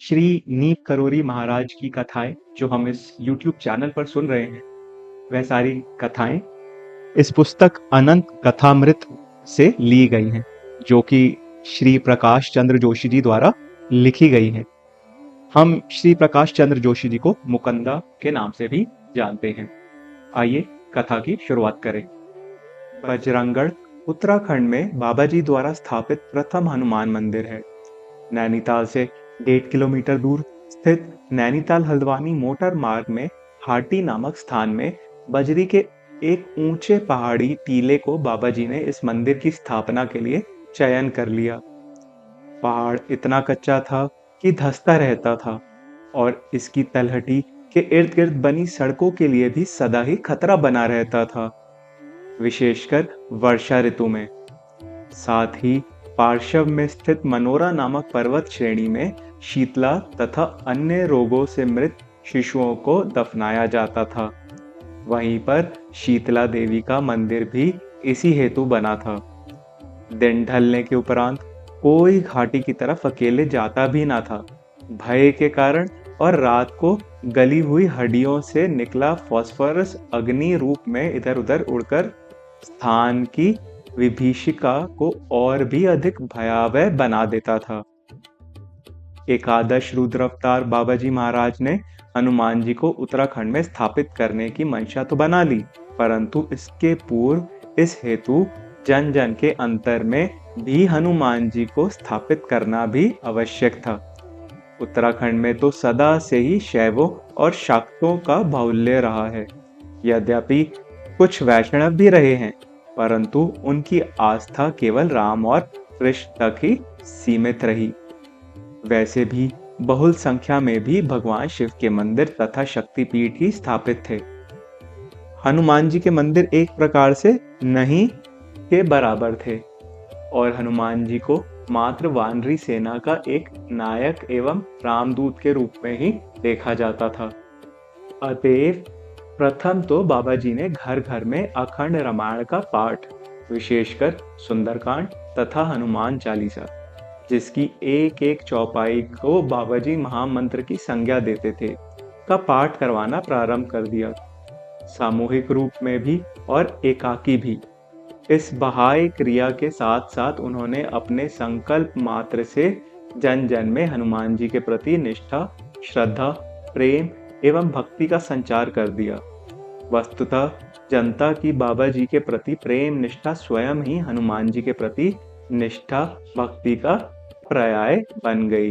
श्री नीप करोरी महाराज की कथाएं जो हम इस YouTube चैनल पर सुन रहे हैं, वह सारी कथाएं इस पुस्तक अनंत कथामृत से ली गई हैं, जो कि श्री प्रकाश चंद्र जोशी जी द्वारा लिखी गई हैं। हम श्री प्रकाश चंद्र जोशी जी को मुकंदा के नाम से भी जानते हैं। आइए कथा की शुरुआत करें। बजरंगगढ़ उत्तराखंड में बाबा जी द्वारा स्थापित प्रथम हनुमान मंदिर है। नैनीताल से 1.5 किलोमीटर दूर स्थित नैनीताल हल्द्वानी मोटर मार्ग में हाटी नामक स्थान में बजरी के एक ऊंचे पहाड़ी टीले को बाबा जी ने इस मंदिर की स्थापना के लिए चयन कर लिया। पहाड़ इतना कच्चा था कि धंसता रहता था और इसकी तलहटी के इर्द गिर्द बनी सड़कों के लिए भी सदा ही खतरा बना रहता था, विशेषकर वर्षा ऋतु में। साथ ही पार्श्व में स्थित मनोरा नामक पर्वत श्रेणी में शीतला तथा अन्य रोगों से मृत शिशुओं को दफनाया जाता था। वहीं पर शीतला देवी का मंदिर भी इसी हेतु बना था। दिन ढलने के उपरांत कोई घाटी की तरफ अकेले जाता भी ना था, भय के कारण, और रात को गली हुई हड्डियों से निकला फास्फोरस अग्नि रूप में इधर उधर उड़कर स्थान की विभीषिका को और भी अधिक भयावह बना देता था। एकादश रुद्र अवतार बाबा जी महाराज ने हनुमान जी को उत्तराखंड में स्थापित करने की मंशा तो बना ली, परंतु इसके पूर्व इस हेतु जन जन के अंतर में भी हनुमान जी को स्थापित करना भी आवश्यक था। उत्तराखंड में तो सदा से ही शैवों और शाक्तों का बाहुल्य रहा है। यद्यपि कुछ वैष्णव भी रहे हैं, परंतु उनकी आस्था केवल राम और कृष्ण तक ही सीमित रही। वैसे भी बहुल संख्या में भी भगवान शिव के मंदिर तथा शक्तिपीठ ही स्थापित थे। हनुमान जी के मंदिर एक प्रकार से नहीं के बराबर थे और हनुमान जी को मात्र वानरी सेना का एक नायक एवं रामदूत के रूप में ही देखा जाता था। अतएव प्रथम तो बाबा जी ने घर घर में अखंड रामायण का पाठ, विशेषकर सुंदरकांड तथा हनुमान चालीसा, जिसकी एक एक चौपाई को बाबा जी महामंत्र की संज्ञा देते थे, का पाठ करवाना प्रारंभ कर दिया, सामूहिक रूप में भी और एकाकी भी। इस बहाय क्रिया के साथ साथ उन्होंने अपने संकल्प मात्र से जन जन में हनुमान जी के प्रति निष्ठा, श्रद्धा, प्रेम एवं भक्ति का संचार कर दिया। वस्तुतः जनता की बाबा जी के प्रति प्रेम निष्ठा स्वयं ही हनुमान जी के प्रति निष्ठा भक्ति का पर्याय बन गई।